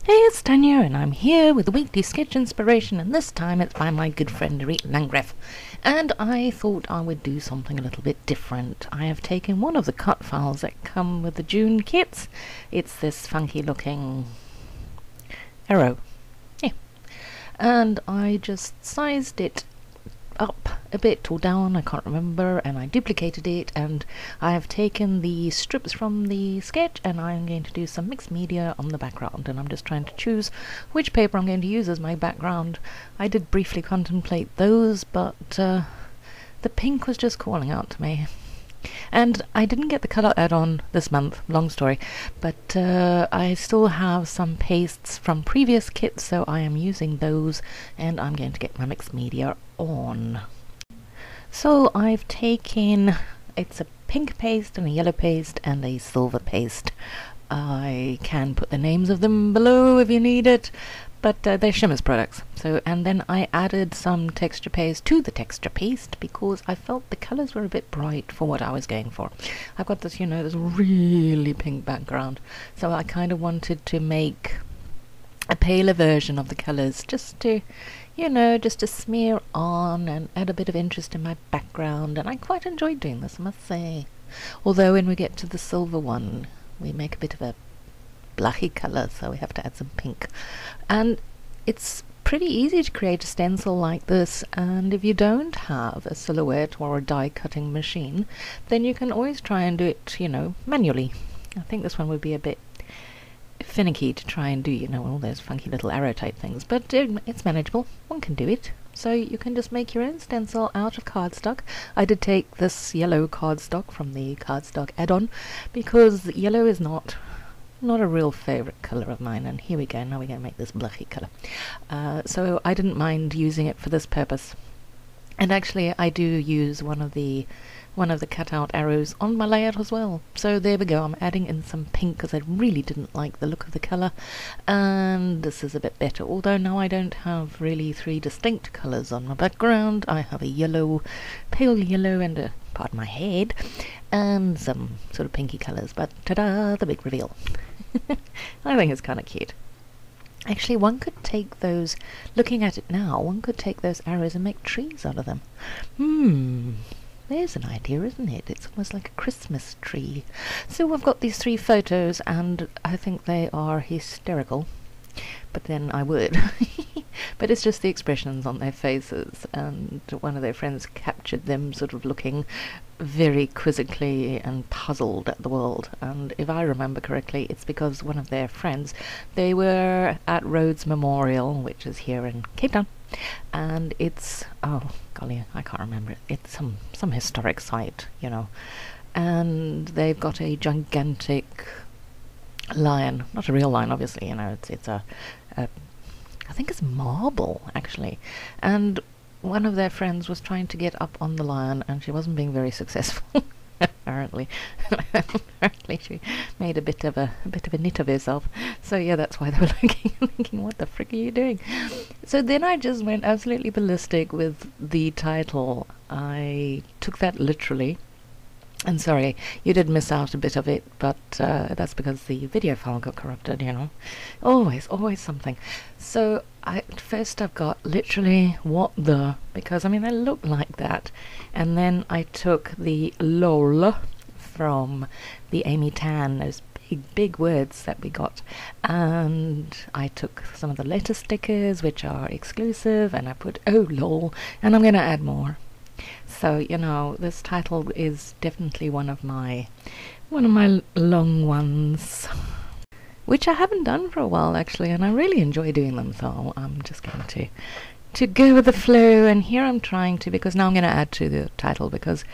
Hey, it's Tanya, and I'm here with a weekly sketch inspiration, and this time it's by my good friend Riet Landgraf. And I thought I would do something a little bit different. I have taken one of the cut files that come with the June kits. It's this funky looking arrow. Yeah. And I just sized it up a bit or down, I can't remember, and I duplicated it, and I have taken the strips from the sketch and I'm going to do some mixed media on the background, and I'm just trying to choose which paper I'm going to use as my background. I did briefly contemplate those, but the pink was just calling out to me. And I didn't get the colour add-on this month, long story, but I still have some pastes from previous kits, so I am using those, and I'm going to get my mixed media on. So I've taken, it's a pink paste and a yellow paste and a silver paste. I can put the names of them below if you need it, but they're Shimmer's products. So, and then I added some texture paste to the texture paste because I felt the colours were a bit bright for what I was going for. I've got this, this really pink background, so I kind of wanted to make a paler version of the colours, just to, just to smear on and add a bit of interest in my background, and I quite enjoyed doing this, I must say. Although when we get to the silver one, we make a bit of a blacky colour, so we have to add some pink. And it's pretty easy to create a stencil like this, and if you don't have a silhouette or a die cutting machine, then you can always try and do it, manually. I think this one would be a bit finicky to try and do, all those funky little arrow type things, but it's manageable. One can do it. So you can just make your own stencil out of cardstock. I did take this yellow cardstock from the cardstock add-on because yellow is not a real favourite colour of mine, and here we go, now we're going to make this blucky colour. So I didn't mind using it for this purpose. And actually I do use one of the cutout arrows on my layout as well. So there we go, I'm adding in some pink because I really didn't like the look of the colour, and this is a bit better, although now I don't have really three distinct colours on my background. I have a yellow, pale yellow, and a, pardon my head, and some sort of pinky colours, but ta-da, the big reveal. I think it's kind of cute. Actually, one could take those, looking at it now, one could take those arrows and make trees out of them. There's an idea, isn't it? It's almost like a Christmas tree. So we've got these 3 photos, and I think they are hysterical. But then I would. But it's just the expressions on their faces, and one of their friends captured them sort of looking very quizzically and puzzled at the world. And if I remember correctly, it's because one of their friends, they were at Rhodes Memorial, which is here in Cape Town, and it's, oh golly, I can't remember it. It's some historic site, and they've got a gigantic lion, not a real lion, obviously, it's a I think it's marble, actually, and one of their friends was trying to get up on the lion, and she wasn't being very successful. Apparently she made a bit of a nit of herself. So yeah, that's why they were looking and thinking, what the frick are you doing? So then I just went absolutely ballistic with the title. I took that literally. And sorry, you did miss out a bit of it, but that's because the video file got corrupted, Always something. So first I've got literally what the, because they look like that. And then I took the LOL from the Amy Tan, those big words that we got, and I took some of the letter stickers which are exclusive, and I put oh lol, and I'm going to add more. So, this title is definitely one of my long ones, which I haven't done for a while, actually, and I really enjoy doing them, so I'm just going to go with the flow. And here I'm trying to, because now I'm going to add to the title, because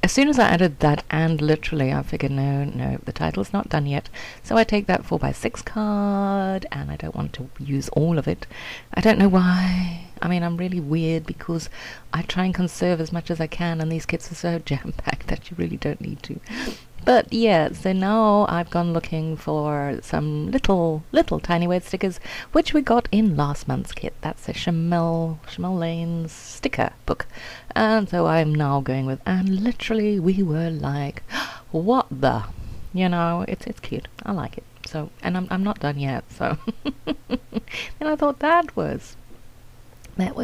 as soon as I added that and literally, I figured, no, the title's not done yet. So I take that 4x6 card, and I don't want to use all of it. I don't know why. I'm really weird because I try and conserve as much as I can, and these kits are so jam-packed that you really don't need to. But yeah, so now I've gone looking for some little tiny word stickers, which we got in last month's kit. That's a Chamel Lane's sticker book. And so I'm now going with, and literally we were like, what the? It's cute. I like it. So, and I'm not done yet, so. And I thought that was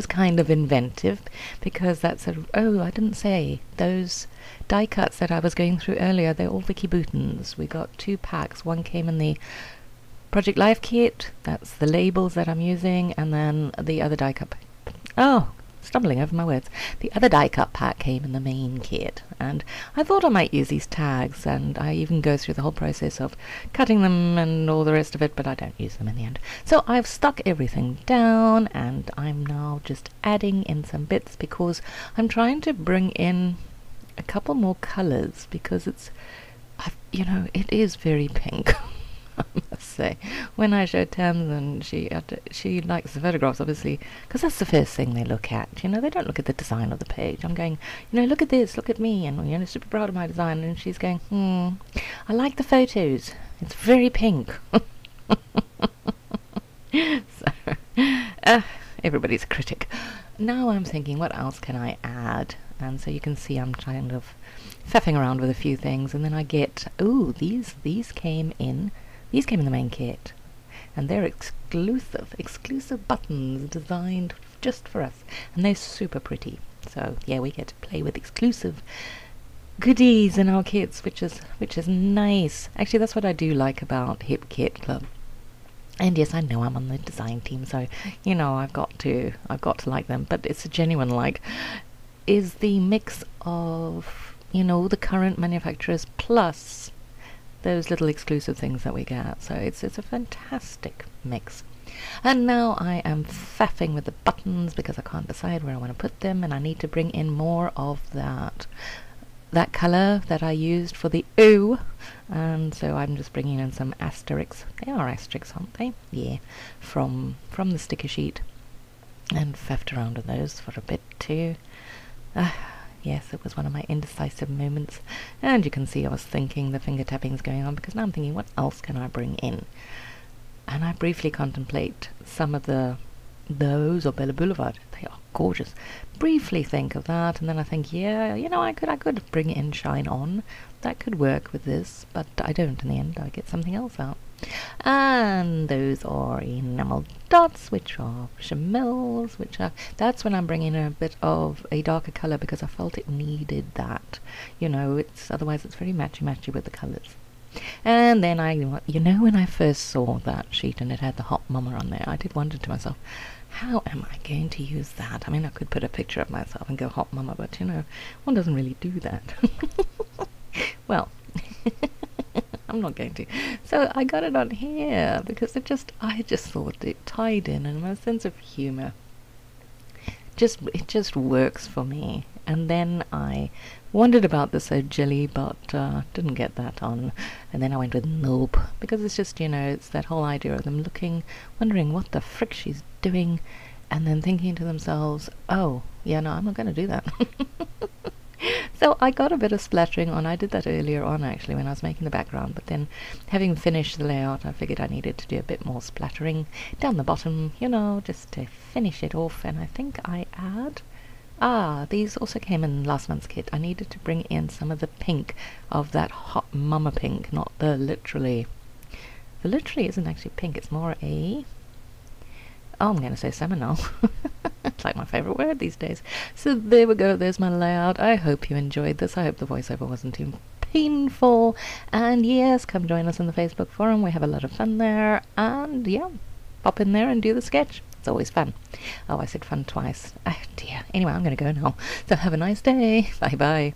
kind of inventive, because that said, oh, I didn't say, those die cuts that I was going through earlier, they're all Vicky Boutons. We got 2 packs. One came in the Project Life kit, that's the labels that I'm using, and then the other die cut. Oh, stumbling over my words. The other die cut pack came in the main kit, and I thought I might use these tags, and I even go through the whole process of cutting them and all the rest of it, but I don't use them in the end. So I've stuck everything down, and I'm now just adding in some bits, because I'm trying to bring in a couple more colors, because it is very pink. I must say, when I showed Tamsin, she likes the photographs, obviously, because that's the first thing they look at. They don't look at the design of the page. I'm going, look at this, look at me, and super proud of my design. And she's going, I like the photos. It's very pink. So, everybody's a critic. Now I'm thinking, what else can I add? And so you can see I'm kind of faffing around with a few things, and then I get, these came in. These came in the main kit, and they're exclusive buttons designed just for us, and they're super pretty. So yeah, we get to play with exclusive goodies in our kits, which is nice. Actually, that's what I do like about Hip Kit Club. And yes, I know I'm on the design team, so I've got to like them. But it's a genuine like. Is the mix of the current manufacturers plus those little exclusive things that we get. So it's a fantastic mix. And now I am faffing with the buttons, because I can't decide where I want to put them, and I need to bring in more of that color that I used for the O. And so I'm just bringing in some asterisks. They are asterisks, aren't they? Yeah, from the sticker sheet, and faffed around with those for a bit too. Yes, it was one of my indecisive moments, and you can see I was thinking, the finger tapping's going on, because now I'm thinking, what else can I bring in? And I briefly contemplate some of those or Bella Boulevard. They are gorgeous. Briefly think of that, and then I think, yeah, I could bring in Shine On. That could work with this, but I don't in the end. I get something else out. And those are enamel dots, which are Chamels, that's when I'm bringing in a bit of a darker color, because I felt it needed that. Otherwise it's very matchy with the colors. And then when I first saw that sheet and it had the Hot Mama on there, I did wonder to myself, how am I going to use that? I mean, I could put a picture of myself and go Hot Mama, but one doesn't really do that. Well, I'm not going to. So I got it on here because I just thought it tied in, and my sense of humor it just works for me. And then I wondered about the So Jelly, but didn't get that on. And then I went with Nope, because it's just, it's that whole idea of them wondering what the frick she's doing, and then thinking to themselves, oh, yeah, no, I'm not going to do that. So I got a bit of splattering on. I did that earlier on, actually, when I was making the background, but then having finished the layout, I figured I needed to do a bit more splattering down the bottom, just to finish it off. And I think I these also came in last month's kit. I needed to bring in some of the pink of that Hot Mama pink, not the literally. The literally isn't actually pink, it's more I'm going to say Seminole. It's like my favorite word these days. So there we go, there's my layout. I hope you enjoyed this. I hope the voiceover wasn't too painful. And yes, come join us in the Facebook forum. We have a lot of fun there. And yeah, pop in there and do the sketch. It's always fun. Oh, I said fun twice. Oh dear. Anyway, I'm going to go now. So have a nice day. Bye bye.